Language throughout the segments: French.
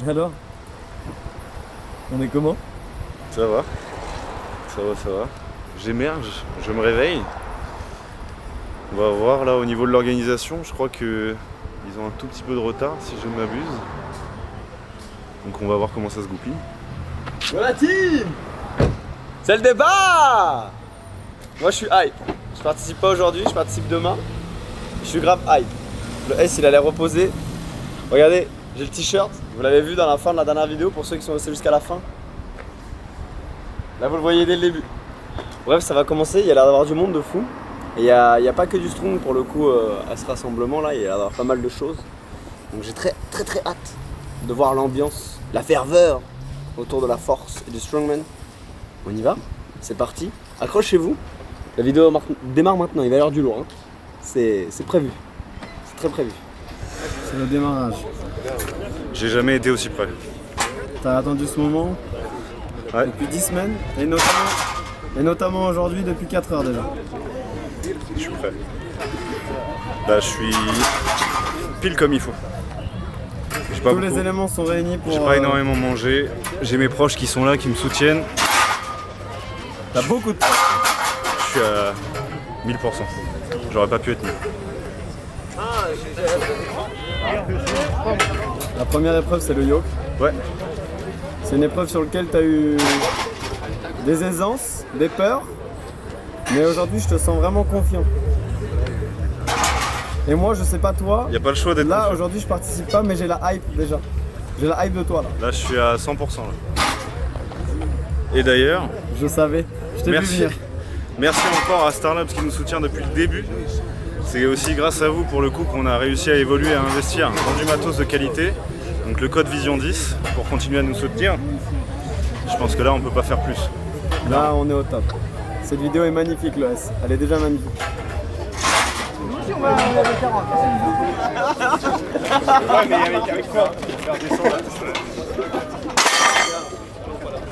Alors, on est comment? Ça va. Ça va. J'émerge, je me réveille. On va voir là au niveau de l'organisation, je crois qu'ils ont un tout petit peu de retard si je ne m'abuse. Donc on va voir comment ça se goupille. Voilà team! C'est le débat! Moi je suis hype. Je participe pas aujourd'hui, je participe demain. Je suis grave hype. Le S il a l'air reposé. Regardez, j'ai le t-shirt. Vous l'avez vu dans la fin de la dernière vidéo pour ceux qui sont restés jusqu'à la fin. Là vous le voyez dès le début. Bref, ça va commencer, il y a l'air d'avoir du monde de fou. Et il n'y a pas que du strong pour le coup à ce rassemblement là, il y a l'air d'avoir pas mal de choses. Donc j'ai très hâte de voir l'ambiance, la ferveur autour de la force et du strongman. On y va? C'est parti. Accrochez-vous. La vidéo démarre maintenant, il va y avoir du lourd. Hein. C'est prévu. C'est très prévu. C'est le démarrage. J'ai jamais été aussi près. T'as attendu ce moment depuis 10 semaines et notamment aujourd'hui depuis 4 heures déjà. Je suis prêt. Là je suis pile comme il faut. Tous les éléments sont réunis pour... J'ai pas énormément mangé. J'ai mes proches qui sont là, qui me soutiennent. T'as beaucoup de... Je suis à 1000%. J'aurais pas pu être mieux. La première épreuve c'est le yoke. Ouais. C'est une épreuve sur laquelle tu as eu des aisances, des peurs, mais aujourd'hui je te sens vraiment confiant. Et moi je sais pas toi, Y a pas le choix d'être là confiant. aujourd'hui je participe pas mais j'ai la hype déjà. J'ai la hype de toi là. Là je suis à 100% là. Et d'ailleurs, Je savais, je t'ai vu merci. venir. Merci encore à Starlabs qui nous soutient depuis le début. C'est aussi grâce à vous pour le coup qu'on a réussi à évoluer et à investir dans du matos de qualité. Donc le code Vision 10 pour continuer à nous soutenir. Je pense que là on peut pas faire plus. Là on est au top. Cette vidéo est magnifique le S, elle est déjà magnifique.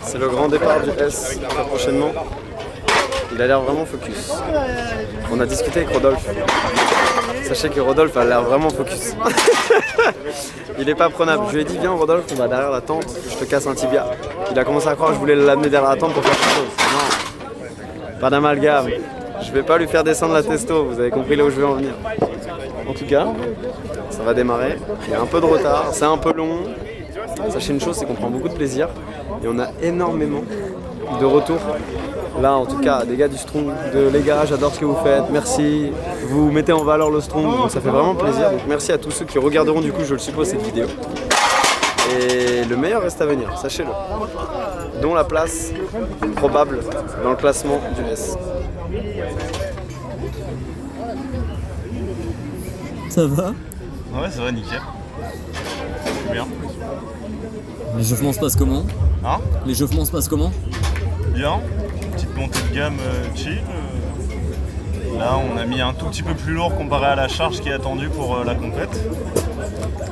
C'est le grand départ du S très prochainement. Il a l'air vraiment focus. On a discuté avec Rodolphe. Sachez que Rodolphe a l'air vraiment focus. Il est pas prenable. Je lui ai dit viens Rodolphe, on va derrière la tente, je te casse un tibia. Il a commencé à croire que je voulais l'amener derrière la tente pour faire quelque chose. Non, pas d'amalgame. Je vais pas lui faire descendre la testo, vous avez compris là où je vais en venir. En tout cas, ça va démarrer. Il y a un peu de retard, c'est un peu long. Sachez une chose, c'est qu'on prend beaucoup de plaisir et on a énormément de retours. Là, en tout cas, des gars du strong, les gars, j'adore ce que vous faites, merci. Vous mettez en valeur le strong, donc ça fait vraiment plaisir. Donc merci à tous ceux qui regarderont du coup, je le suppose, cette vidéo. Et le meilleur reste à venir, sachez-le. Dont la place probable dans le classement du S. Ça va? Ouais ça va nickel. Bien. L'échauffement se passe comment? Hein? L'échauffement se passe comment? Bien. Petite montée de gamme chill. Là on a mis un tout petit peu plus lourd comparé à la charge qui est attendue pour la compète.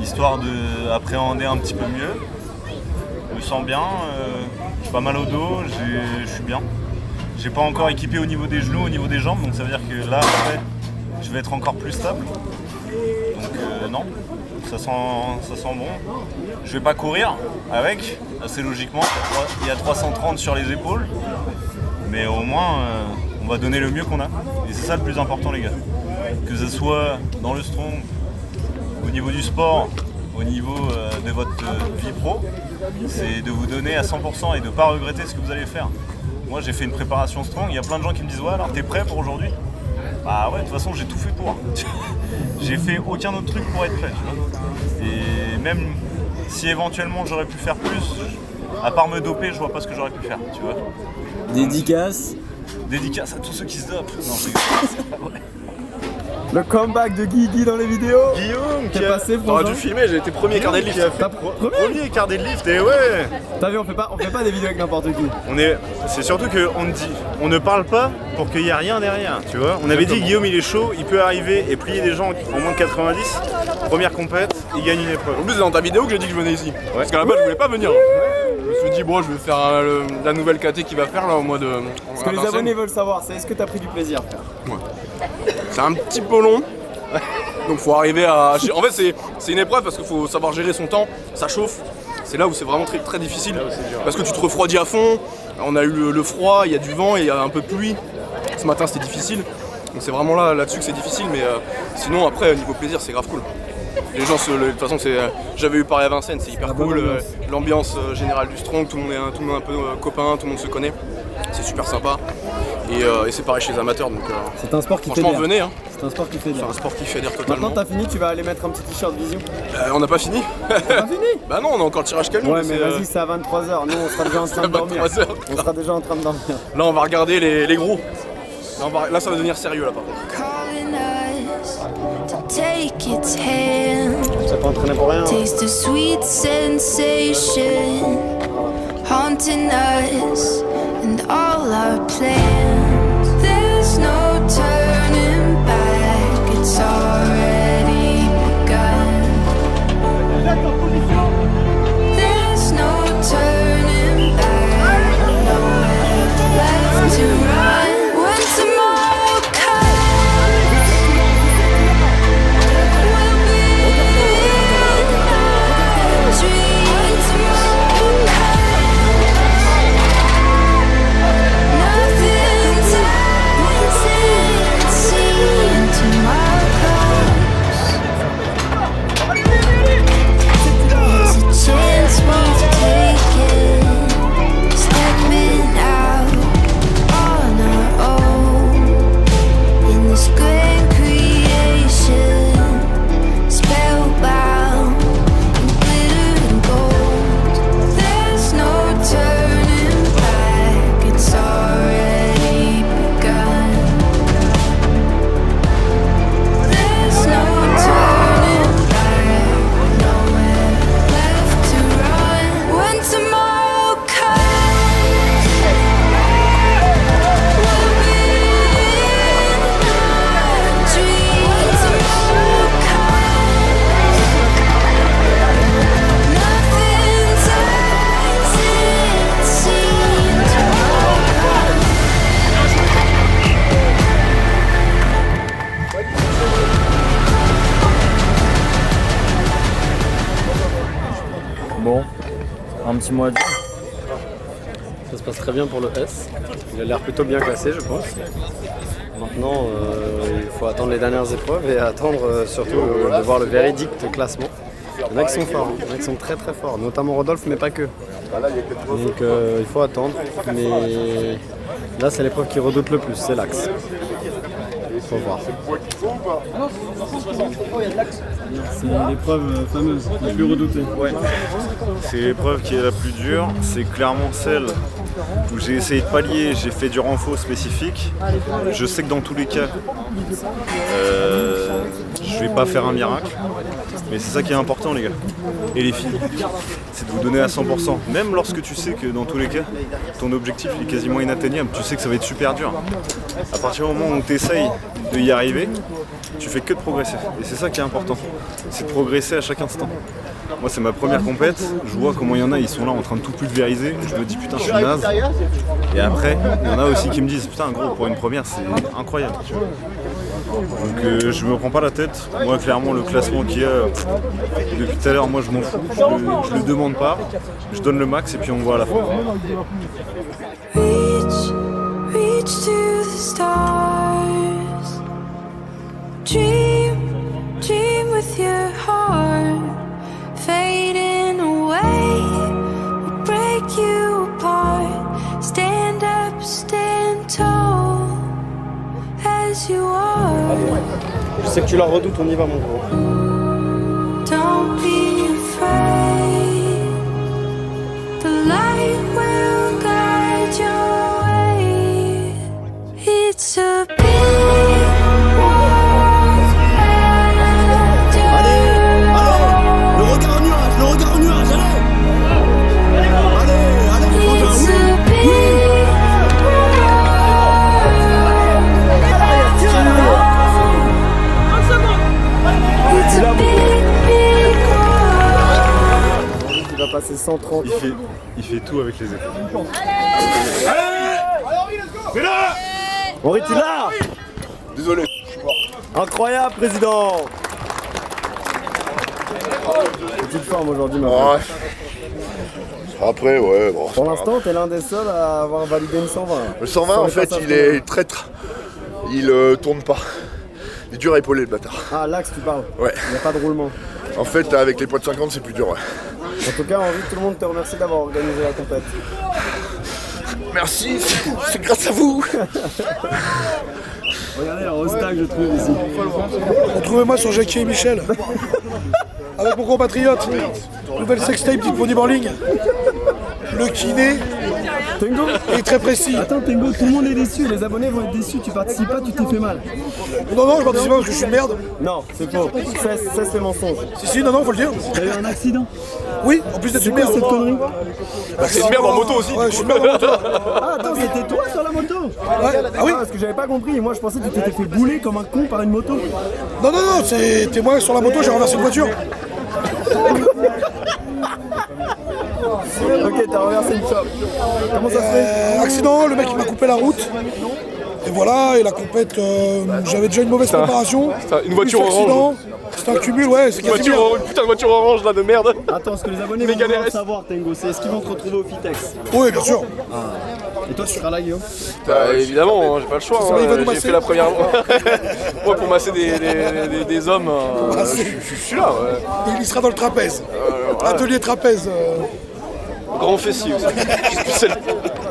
Histoire d'appréhender un petit peu mieux. Je me sens bien, j'ai pas mal au dos, je suis bien. J'ai pas encore équipé au niveau des genoux, au niveau des jambes, donc ça veut dire que là après je vais être encore plus stable. Donc non, ça sent bon. Je vais pas courir avec, assez logiquement, il y a 330 sur les épaules. Mais au moins on va donner le mieux qu'on a. Et c'est ça le plus important les gars. Que ce soit dans le strong, au niveau du sport, au niveau de votre vie pro, c'est de vous donner à 100% et de ne pas regretter ce que vous allez faire. Moi j'ai fait une préparation strong, il y a plein de gens qui me disent ouais alors t'es prêt pour aujourd'hui? Bah ouais de toute façon j'ai tout fait pour. J'ai fait aucun autre truc pour être prêt, tu vois. Et même si éventuellement j'aurais pu faire plus, à part me doper, je vois pas ce que j'aurais pu faire, tu vois. Dédicace. Dédicace à tous ceux qui se dopent. Non, je rigole. Le comeback de Guigui dans les vidéos. Guillaume T'es qui passé, T'aurais François dû filmer, j'ai été premier carnet de lift. T'as Premier carnet de lift et ouais. T'as vu, on fait pas des vidéos avec n'importe qui. C'est surtout on ne parle pas pour qu'il n'y ait rien derrière, tu vois. On avait dit Guillaume il est chaud, il peut arriver et plier des gens en moins de 90. Première compète, il gagne une épreuve. En plus, c'est dans ta vidéo que j'ai dit que je venais ici. Parce qu'à la base, je voulais pas venir. Je me suis dit, bon, je vais faire la nouvelle KT qu'il va faire là au mois de. Ce que les abonnés veulent savoir, c'est est-ce que t'as pris du plaisir à faire? C'est un petit peu long. Donc faut arriver à... En fait c'est une épreuve parce qu'il faut savoir gérer son temps, ça chauffe. C'est là où c'est vraiment très, très difficile. Parce que tu te refroidis à fond, on a eu le froid, il y a du vent et il y a un peu de pluie. Ce matin c'était difficile. Donc c'est vraiment là-dessus que c'est difficile, mais sinon après niveau plaisir c'est grave cool. Les gens, de toute façon, j'avais eu pareil à Vincennes, c'est hyper cool. L'ambiance générale du Strong, tout le monde est un peu copain, tout le monde se connaît. C'est super sympa. Et c'est pareil chez les amateurs. Donc, C'est un sport qui fait franchement, venez. Hein. C'est un sport qui fait C'est un sport qui fédère totalement. Maintenant t'as fini, tu vas aller mettre un petit t-shirt Vision. On n'a pas fini. T'as fini? Bah non, on a encore le tirage camion. Ouais mais vas-y, c'est à 23h, nous on sera déjà en train de dormir. 23h. On sera déjà en train de dormir. Là on va regarder les gros. Là ça va devenir sérieux là par contre. Calling us to take its hand. C'est pas entraîné pour rien. Taste the sweet sensation haunting us and all our plans. There's no turning back, it's already begun. There's no turning back, nowhere left to run. When tomorrow comes, we'll be in our dreams. Tomorrow nothing's as it seems. Tomorrow comes. It's a chance we've taken, stepping out on our own in this grand creation, spellbound in glitter and gold. There's no turning back, it's already begun. There's no turning back, nowhere left to run. When tomorrow comes, we'll be in our dreams. Tomorrow comes, nothing's as it seems. Bon, un petit mot à dire. Ça se passe très bien pour le S. Il a l'air plutôt bien classé, je pense. Maintenant, il faut attendre les dernières épreuves et attendre surtout de voir le véridique classement. Il y en a qui sont forts, il y en a qui sont très très forts, notamment Rodolphe, mais pas que. Donc il faut attendre. Mais là, c'est l'épreuve qui redoute le plus, c'est l'axe. Il faut voir. C'est l'épreuve fameuse, la plus redoutée. Ouais. C'est l'épreuve qui est la plus dure, c'est clairement celle où j'ai essayé de pallier, j'ai fait du renfort spécifique. Je sais que dans tous les cas, je vais pas faire un miracle, mais c'est ça qui est important les gars, et les filles, c'est de vous donner à 100%. Même lorsque tu sais que dans tous les cas, ton objectif est quasiment inatteignable, tu sais que ça va être super dur. À partir du moment où tu essayes de y arriver, tu fais que de progresser. Et c'est ça qui est important, c'est de progresser à chaque instant. Moi c'est ma première compète, je vois comment il y en a, ils sont là en train de tout pulvériser, je me dis putain je suis naze. Et après, il y en a aussi qui me disent putain gros pour une première c'est incroyable. Tu vois. Donc je me prends pas la tête, moi clairement le classement qu'il y a depuis tout à l'heure, moi je m'en fous, je le demande pas, je donne le max et puis on voit à la fin. Reach to the stars. Dream with your heart. Fading away will break you apart. Stand up, stand tall as you are. Je sais que tu la redoutes, on y va mon gros. Don't be afraid. The light will guide your way. It's a big passer 130. Il fait tout avec les épaules. Henri, tu l'as? Désolé. Incroyable, président. Petite forme aujourd'hui, ma Ouais. Après, ouais, bon. Pour l'instant, t'es l'un des seuls à avoir validé une 120. Le 120, Sur en les fait, passages il est traître. Il tourne pas. Il est dur à épauler, le bâtard. Ah, l'axe, tu parles. Ouais. Il n'y a pas de roulement. En fait, avec les poids de 50, c'est plus dur, ouais. En tout cas, Henri, tout le monde te remercie d'avoir organisé la compète. Merci, c'est grâce à vous. Regardez la Rostag, je trouve ici. Retrouvez-moi sur Jackie et Michel. Avec mon compatriote. Nouvelle sextape du Pony Bowling. Le kiné Tengo est très précis. Attends, Tengo, tout le monde est déçu. Les abonnés vont être déçus. Tu participes pas, tu t'es fait mal. Non, je participe pas parce que je suis une merde. Non, c'est faux. Cesse tes mensonges. Si, non, faut le dire. T'as eu un accident. Oui, en plus d'être une merde. Cette connerie. C'est une merde en moto aussi. Ouais, je suis une merde en moto. Ah, attends, c'était toi sur la moto. Ouais. Ah oui. Parce que j'avais pas compris. Moi, je pensais que tu t'étais fait bouler comme un con par une moto. Non, c'était moi sur la moto, j'ai renversé une voiture. Ok, t'as renversé une chope. Comment ça se fait Accident, le mec il m'a coupé la route. Et voilà, et la compète, j'avais déjà une mauvaise préparation. Une voiture Plus orange. accident. C'était un cumul, ouais, c'est quasi bien. Une putain de voiture orange là de merde. Attends, ce que les abonnés vont Méga vouloir DRS. savoir, Tengo, c'est est-ce qu'ils vont te retrouver au Fitex. Oui, bien sûr. Et toi, tu seras là, Guillaume. Bah, évidemment, j'ai pas le choix. Ça va, il va nous J'ai masser. fait la première. Moi, pour masser des hommes, je suis là. Ouais. Il sera dans le trapèze. Atelier trapèze. Grand fessier aussi.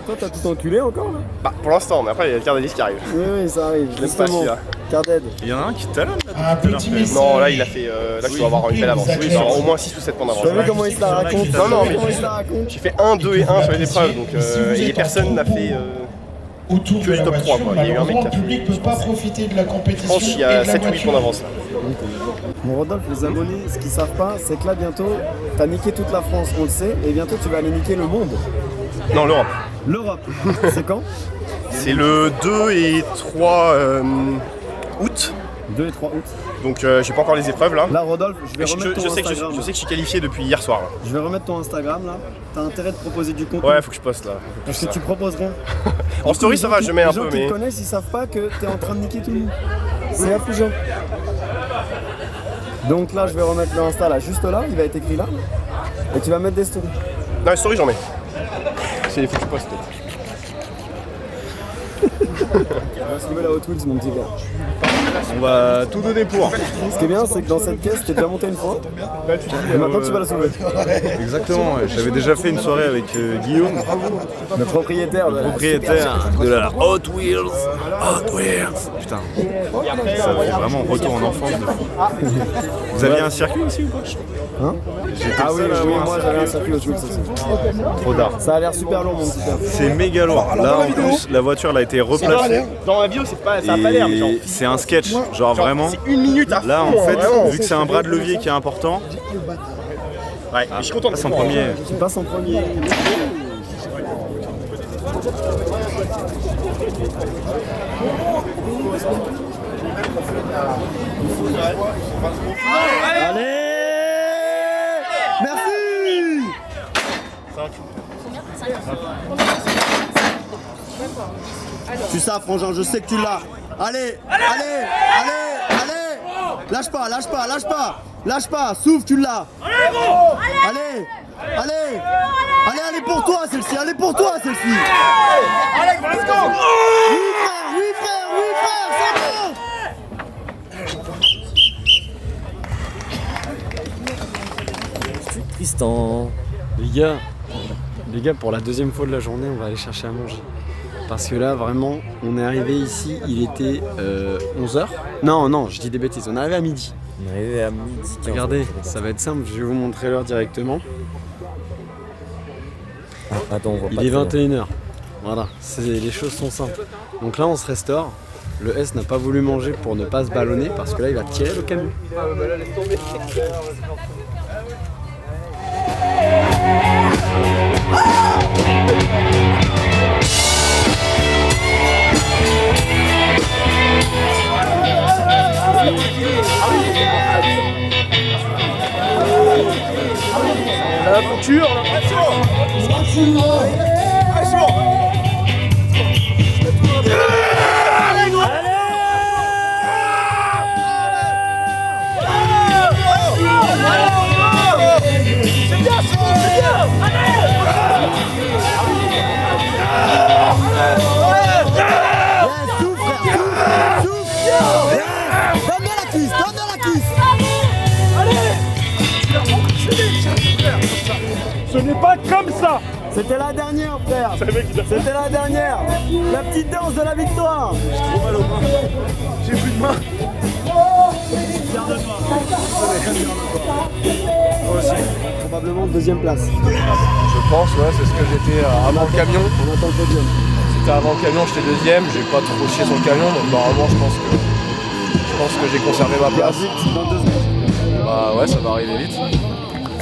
Toi, t'as tout enculé encore là Bah, pour l'instant, mais après, il y a le Cardedis qui arrive. Oui, ça arrive. Je l'aime pas Justement. celui-là. Carded. Il y en a un qui talonne là. Non, là, il a fait. Là, je dois avoir une belle avance. Oui, sur au moins 6 ou 7 points d'avance. T'as vu comment il se la raconte Non, non, mais comment il se la raconte j'ai fait 1, 2 et 1 sur les épreuves, donc et personne n'a fait autour que de du la top 3. voiture. Quoi. Il y a eu un mec Malheureusement, qui a le public ne peut pas profiter de la Je compétition pense qu'il y et a de la 7 ou 8 voiture. points d'avance là. Bon, Rodolphe, les abonnés, ce qu'ils savent pas, c'est que là, bientôt, t'as niqué toute la France, on le sait, et bientôt, tu vas aller niquer le monde. Non, l'Europe. L'Europe. C'est quand C'est le 2 et 3 août. 2 et 3 août. Donc, j'ai pas encore les épreuves là. Là, Rodolphe, je vais Je remettre ton sais que Instagram. je sais que je suis qualifié depuis hier soir. Là. Je vais remettre ton Instagram, là. T'as intérêt de proposer du contenu. Ouais, faut que je poste là. Parce que tu proposes rien. En story, ça va, je mets un Les peu, gens qui mais. te connaissent, ils savent pas que t'es en train de niquer tout le monde. C'est affligeant. Donc là, je vais remettre le Insta là, juste là, il va être écrit là. Et tu vas mettre des stories. Non, les stories, j'en mets. C'est faut que je poste. On va se lever la Hot Wheels, mon petit gars. On va tout donner pour. Ce qui est bien, c'est que dans cette caisse, t'es déjà monté une fois. Et maintenant, tu vas la soulever. Exactement, ouais. J'avais déjà fait une soirée avec Guillaume, Le propriétaire. propriétaire de la Hot Wheels. Hot Wheels. Putain, ça fait vraiment retour en enfance. De fou. Vous aviez un circuit ici ou pas? Hein J'étais Ah le oui, seul à oui, avoir moi un j'avais un circuit. circuit Hot Wheels aussi. Trop tard. Ça a l'air super long, mon petit gars. C'est méga lourd. Là en plus, la voiture elle a été replacée. Dans la vidéo, ça a pas l'air, mais genre. Et c'est un sketch, genre vraiment. C'est 1 minute à Là en fond, fait, vraiment. vu que c'est un bras de levier qui est important, Ouais, je suis content de passe en premier. Tu passes en premier. Allez, merci. Tu sais, frangin, je sais que tu l'as. Allez, allez, allez, allez. Lâche pas, lâche pas, lâche pas. Lâche pas, souffle, tu l'as. Allez, allez, allez, allez pour toi celle-ci, allez pour toi celle-ci. Allez, let's go. Oui frère, c'est bon. Tristan. Les gars, pour la deuxième fois de la journée, on va aller chercher à manger. Parce que là, vraiment, on est arrivé ici, il était 11h. Non, je dis des bêtises, on est arrivé à midi. On est arrivé à midi. Regardez, ça va être simple, je vais vous montrer l'heure directement. Attends, on voit pas. Il est 21h. Voilà, les choses sont simples. Donc là, on se restaure. Le S n'a pas voulu manger pour ne pas se ballonner parce que là, il va tirer le camion. La couture, Allez, n'est pas comme ça. C'était la dernière, frère. C'était la dernière. La petite danse de la victoire. J'ai trop mal aux mains. J'ai plus de main. Fier de toi. Moi aussi. Probablement deuxième place. Je pense, ouais, c'est ce que j'étais avant le camion. On attend le podium. C'était avant le camion, j'étais deuxième. J'ai pas trop chié sur le camion, donc normalement je pense que j'ai conservé ma place. Dans 2 secondes. Bah ouais, ça va arriver vite.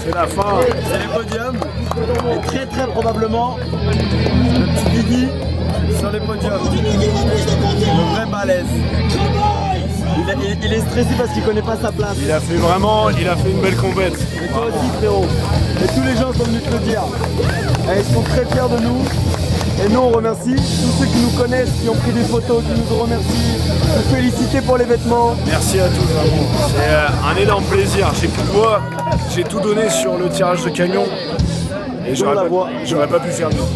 C'est la fin. C'est les podiums. Et très très probablement, le petit Guigui sur les podiums. Le vrai balèze. Il est stressé parce qu'il connaît pas sa place. Il a fait une belle compète. Et toi aussi, frérot. Et tous les gens sont venus te le dire. Et ils sont très fiers de nous. Et nous, on remercie tous ceux qui nous connaissent, qui ont pris des photos, qui nous remercient, nous féliciter pour les vêtements. Merci à tous, vraiment. C'est un énorme plaisir. J'ai plus de voix. J'ai tout donné sur le tirage de camion. Et j'aurais pas pu faire mieux.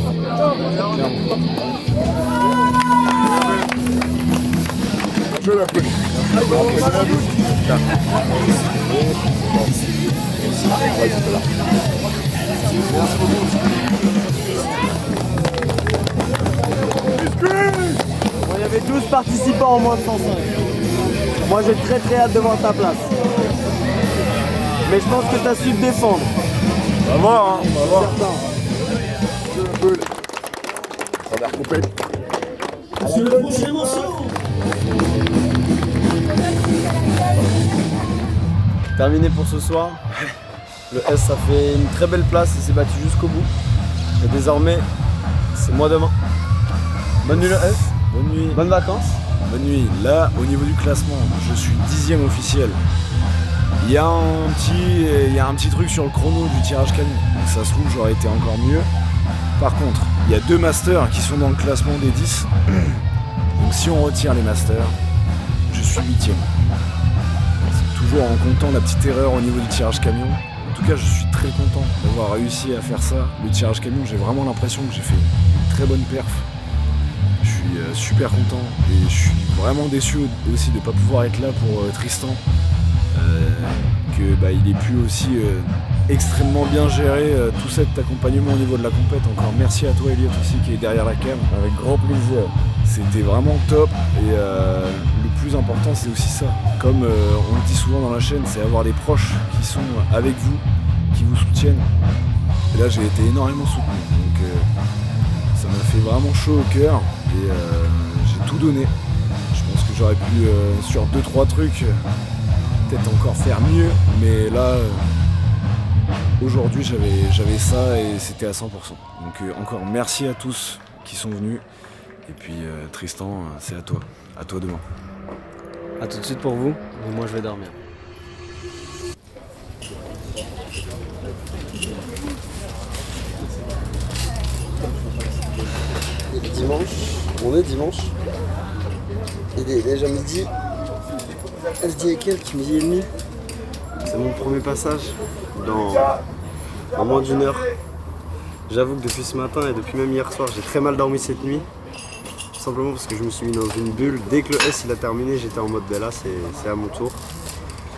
Je l'applaudis. Il y avait 12 participants en moins de 105. Moi j'ai très très hâte de voir ta place. Mais je pense que tu as su te défendre. On va voir, hein. On va voir. Première compète. Terminé pour ce soir. Le S a fait une très belle place et s'est battu jusqu'au bout. Et désormais, c'est moi demain. Bonne nuit le S. Bonne nuit. Bonnes vacances. Bonne nuit. Là, au niveau du classement, je suis 10e officiel. Il y a un petit truc sur le chrono du tirage camion. Donc ça se trouve, j'aurais été encore mieux. Par contre, il y a 2 masters qui sont dans le classement des 10. Donc si on retire les masters, je suis 8e. C'est toujours en comptant la petite erreur au niveau du tirage camion. En tout cas, je suis très content d'avoir réussi à faire ça. Le tirage camion, j'ai vraiment l'impression que j'ai fait une très bonne perf. Je suis super content et je suis vraiment déçu aussi de ne pas pouvoir être là pour Tristan. Il ait pu aussi extrêmement bien gérer tout cet accompagnement au niveau de la compète. Encore merci à toi Elliot aussi qui est derrière la cam. Avec grand plaisir. C'était vraiment top et le plus important c'est aussi ça. Comme on le dit souvent dans la chaîne, c'est avoir des proches qui sont avec vous, qui vous soutiennent. Et là j'ai été énormément soutenu. Donc ça m'a fait vraiment chaud au cœur et j'ai tout donné. Je pense que j'aurais pu sur 2-3 trucs peut-être encore faire mieux, mais là aujourd'hui j'avais ça et c'était à 100%. Donc encore merci à tous qui sont venus et puis Tristan c'est à toi demain. A tout de suite pour vous, mais moi je vais dormir. On est dimanche, il est déjà midi. Midi et quelques, midi et demi. C'est mon premier passage en moins d'1 heure. J'avoue que depuis ce matin et depuis même hier soir, j'ai très mal dormi cette nuit. Simplement parce que je me suis mis dans une bulle. Dès que le S il a terminé, j'étais en mode là, c'est à mon tour.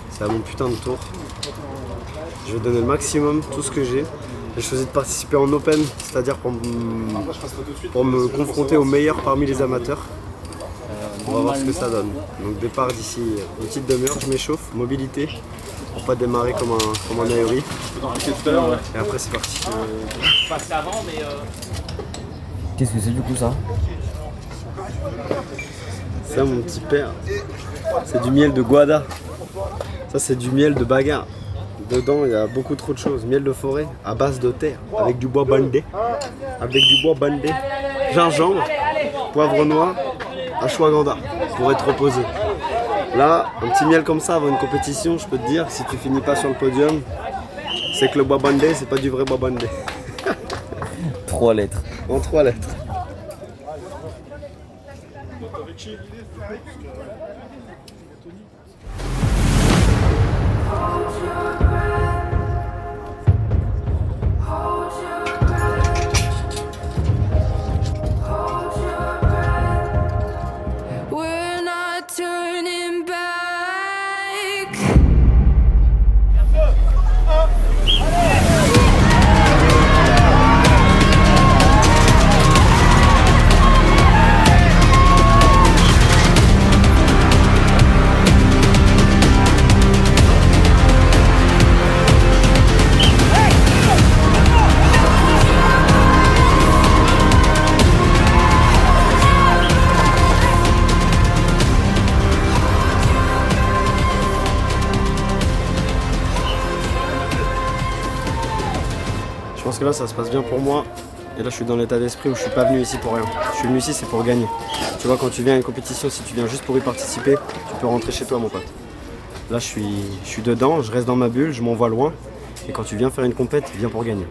C'est à mon putain de tour. Je vais donner le maximum, tout ce que j'ai. J'ai choisi de participer en open, c'est-à-dire pour me confronter aux meilleurs parmi les amateurs. On va voir ce que ça donne. Donc départ d'ici une petite demi-heure, je m'échauffe, mobilité, pour pas démarrer comme un ahuri. Et après c'est parti. Qu'est-ce que c'est du coup ça? Ça mon petit père, c'est du miel de Guada. Ça c'est du miel de bagarre. Dedans il y a beaucoup trop de choses. Miel de forêt à base de terre, avec du bois bandé. Gingembre, poivre noir, ashwagandha pour être reposé. Là, un petit miel comme ça avant une compétition, je peux te dire, si tu finis pas sur le podium, c'est que le bois bandé, c'est pas du vrai bois bandé. 3 lettres. En 3 lettres. pense que là ça se passe bien pour moi. Et là je suis dans l'état d'esprit où je suis pas venu ici pour rien. Je suis venu ici c'est pour gagner. Tu vois, quand tu viens à une compétition, si tu viens juste pour y participer, tu peux rentrer chez toi mon pote. Là je suis dedans, je reste dans ma bulle, je m'envoie loin. Et quand tu viens faire une compète, viens pour gagner.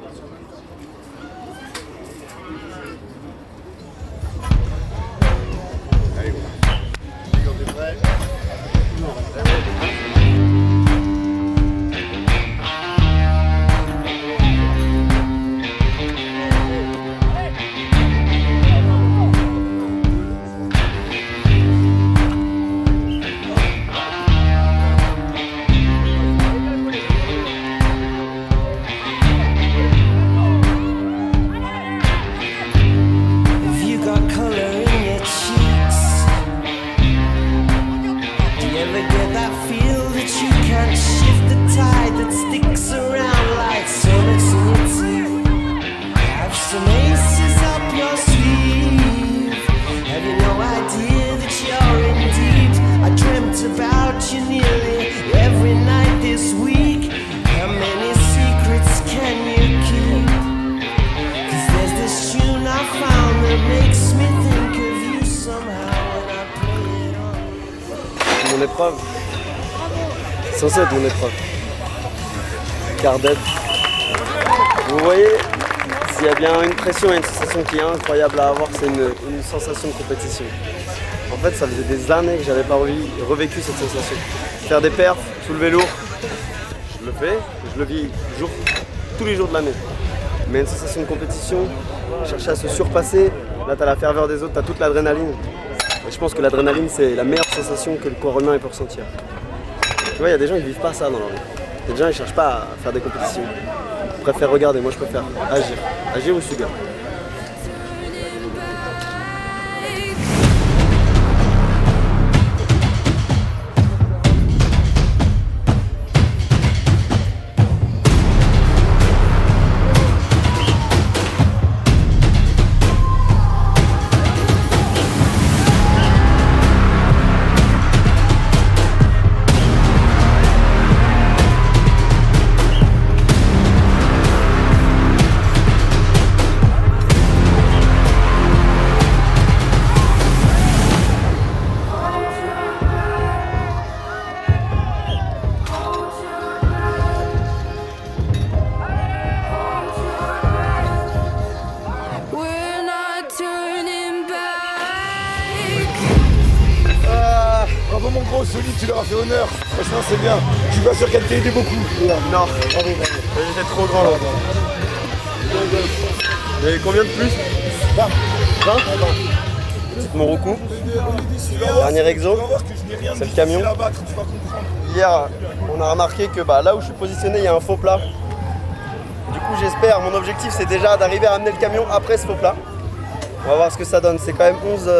Mon épreuve, c'est censé être mon épreuve. Cardette. Vous voyez, s'il y a bien une pression et une sensation qui est incroyable à avoir, c'est une sensation de compétition. En fait, ça faisait des années que j'avais pas revécu cette sensation. Faire des perfs, soulever lourd, je le fais, je le vis tous les jours de l'année. Mais une sensation de compétition, chercher à se surpasser, là t'as la ferveur des autres, t'as toute l'adrénaline. Et je pense que l'adrénaline c'est la meilleure sensation que le corps humain peut ressentir. Tu vois, il y a des gens qui vivent pas ça dans leur vie. Il y a des gens qui cherchent pas à faire des compétitions. Ils préfèrent regarder, moi je préfère agir. Agir ou subir. Bravo mon gros, solide, tu leur as fait honneur. Franchement c'est bien. Je suis pas sûr qu'elle t'ait aidé beaucoup. Non, j'étais trop grand là. Et combien de plus 20. Petite Moroku. Dernier exo, c'est le camion. Hier, on a remarqué que là où je suis positionné, il y a un faux plat. Du coup, j'espère, mon objectif c'est déjà d'arriver à amener le camion après ce faux plat. On va voir ce que ça donne. C'est quand même 11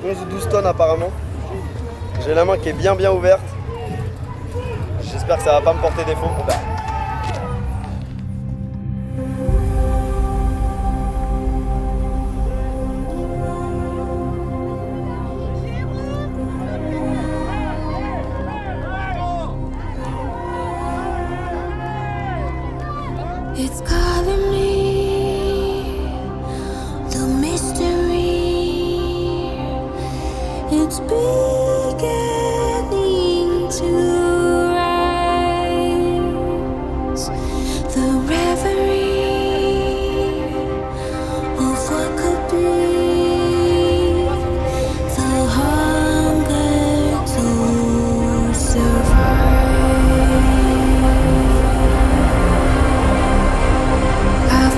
ou 12 tonnes apparemment. J'ai la main qui est bien ouverte. J'espère que ça va pas me porter défaut. It's calling me, the mystery. It's beginning to rise. The reverie of what could be. The hunger to survive. I've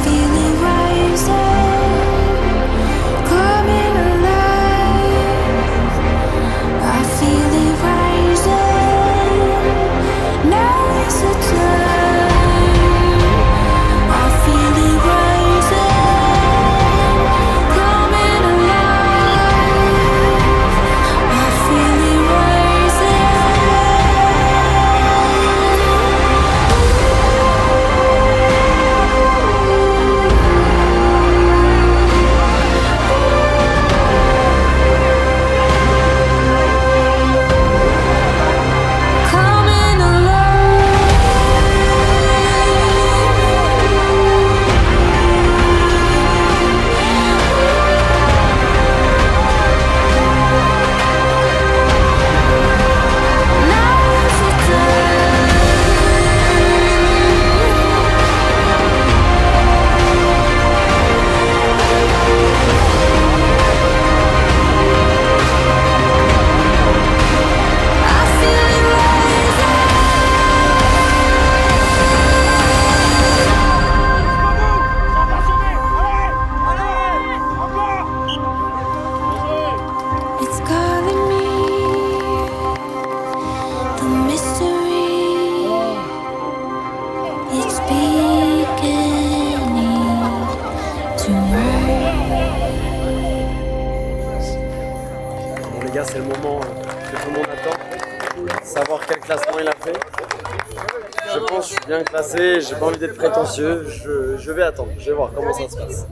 gars, c'est le moment que tout le monde attend. Savoir quel classement il a fait. Je pense que je suis bien classé, j'ai pas envie d'être prétentieux. Je vais attendre, je vais voir comment ça se passe.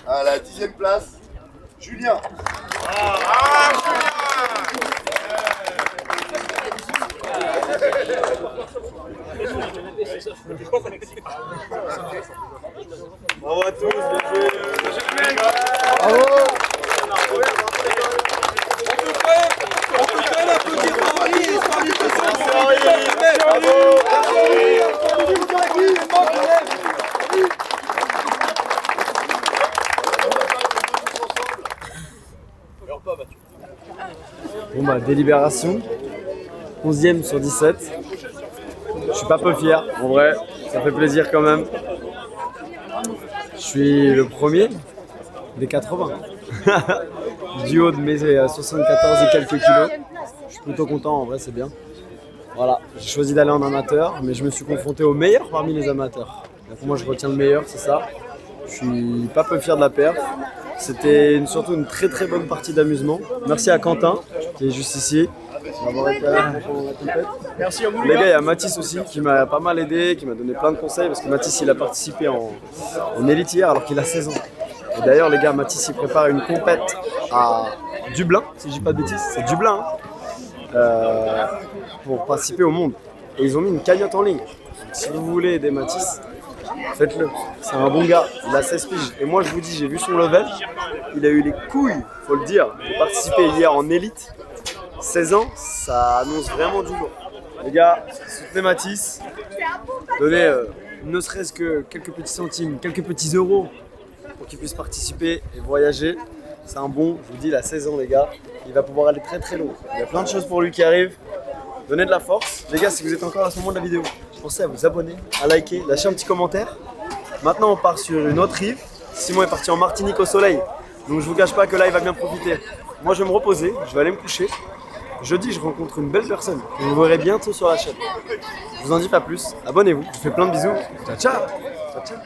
À la 10e place, Julien. Bravo à tous, bien joué. Bravo. Bon bah délibération, 11e sur 17. Je suis pas peu fier, en vrai, ça fait plaisir quand même. Je suis le premier des 80. Du haut de mes 74 et quelques kilos. Je suis plutôt content, en vrai c'est bien. Voilà, j'ai choisi d'aller en amateur, mais je me suis confronté au meilleur parmi les amateurs. Donc moi je retiens le meilleur, c'est ça. Je suis pas peu fier de la perf. C'était surtout une très très bonne partie d'amusement. Merci à Quentin, qui est juste ici. Merci à vous les gars, il y a Mathis aussi qui m'a pas mal aidé, qui m'a donné plein de conseils parce que Mathis il a participé en élite hier alors qu'il a 16 ans. Et d'ailleurs les gars, Mathis il prépare une compète à Dublin, si je dis pas de bêtises, c'est Dublin, hein, pour participer au monde. Et ils ont mis une cagnotte en ligne. Donc, si vous voulez aider Mathis, faites-le. C'est un bon gars, il a 16 piges. Et moi je vous dis, j'ai vu son level, il a eu les couilles, faut le dire, de participer hier en élite. 16 ans, ça annonce vraiment du lourd. Les gars, soutenez Mathis, donnez ne serait-ce que quelques petits centimes, quelques petits euros pour qu'il puisse participer et voyager. C'est un bon, je vous dis, il a 16 ans les gars, il va pouvoir aller très très loin. Il y a plein de choses pour lui qui arrivent. Donnez de la force. Les gars, si vous êtes encore à ce moment de la vidéo, pensez à vous abonner, à liker, lâcher un petit commentaire. Maintenant, on part sur une autre rive. Simon est parti en Martinique au soleil, donc je vous cache pas que là, il va bien profiter. Moi, je vais me reposer, je vais aller me coucher. Jeudi, je rencontre une belle personne que vous verrez bientôt sur la chaîne. Je vous en dis pas plus, abonnez-vous, je vous fais plein de bisous. Ciao, ciao. Ciao, ciao.